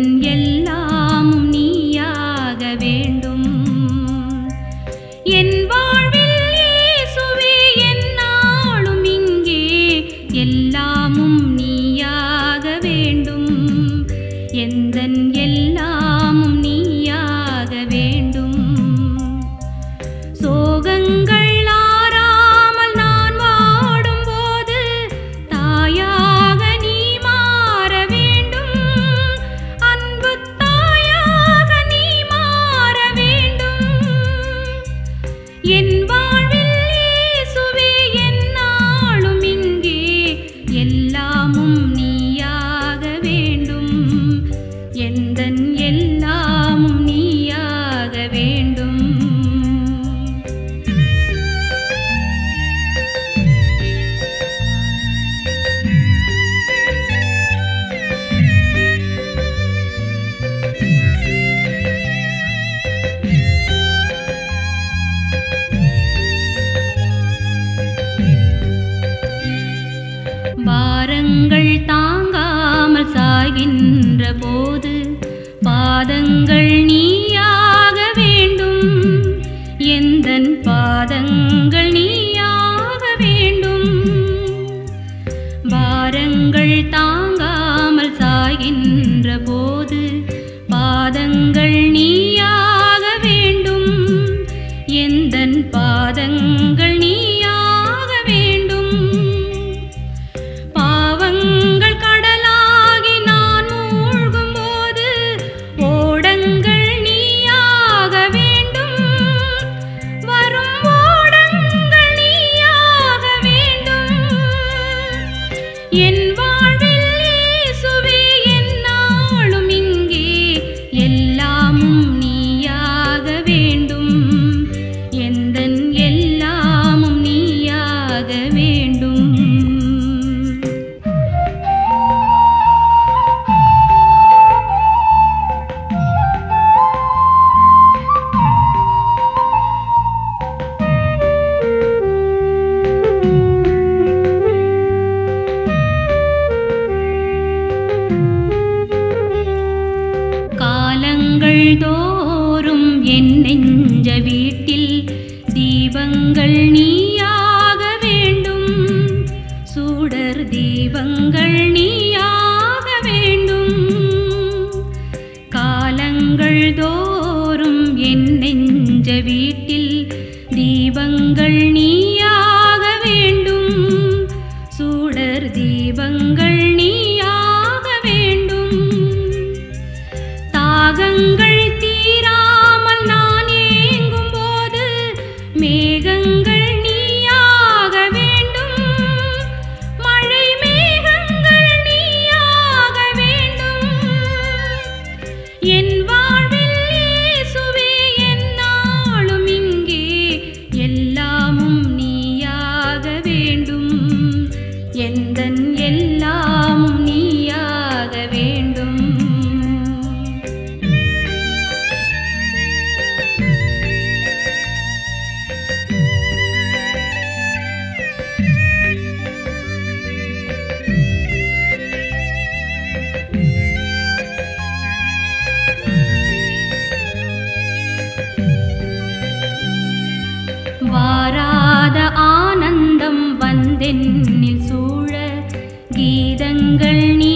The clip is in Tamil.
எந்தன் எல்லாமும் நீயாக வேண்டும். என் வாழ்வில் இயேசுவே எந்நாளும் இங்கே எல்லாமும் நீயாக வேண்டும். எந்தன் எல்லாமும் நீயாக வேண்டும். சோகங்கள் ஆறாமல் நான் வாடும்போது தாயாக நீ மாற வேண்டும். அன்பு தாயாக நீ மாற வேண்டும். என் வாழ்வில் இயேசுவே எந்நாளும் இங்கே எல்லாமும் நீயாக வேண்டும். எந்தன் எல்லாமும் நீயாக வேண்டும். பாரங்கள் தாங்காமல் சாகின்ற போது பாதங்கள் நீயாக வேண்டும். எந்தன் பாதங்கள் நீயாக வேண்டும். பாரங்கள் தாங்காமல் சாகின்ற போது பாதங்கள் நீயாக வேண்டும். எந்தன் பாதங்கள் நீயாக வேண்டும். பாவங்கள் கடலாகி நான் மூழ்கும் போது ஓடங்கள் நீயாக வேண்டும். வரும் ஓடங்கள் நீயாக வேண்டும். என் வாழ்வில் இயேசுவே எந்நாளும் இங்கே எல்லாமும் நீயாக வேண்டும். எந்தன் எல்லாமும் நீயாக வேண்டும். காலங்கள் தோறும் என் நெஞ்ச வீட்டில் தீபங்கள் நீயாக வேண்டும். சுடர் தீபங்கள் நீயாக வேண்டும். காலங்கள் தோறும் என் நெஞ்ச வீட்டில் தீபங்கள் நீயாக வேண்டும். சுடர் தீபங்கள் நீயாக வேண்டும். தாகங்கள் தீராமல் நான் ஏங்கும் போது மேகங்கள் நீயாக வேண்டும். மழை மேகங்கள் நீயாக வேண்டும். என் வாழ்வில் இயேசுவே எந்நாளும் இங்கே எல்லாமும் நீயாக வேண்டும். எந்தன் எல்லாமும் நீயாக வேண்டும். வாராத ஆனந்தம் வந்தென்னில் சூழ கீதங்கள் நீ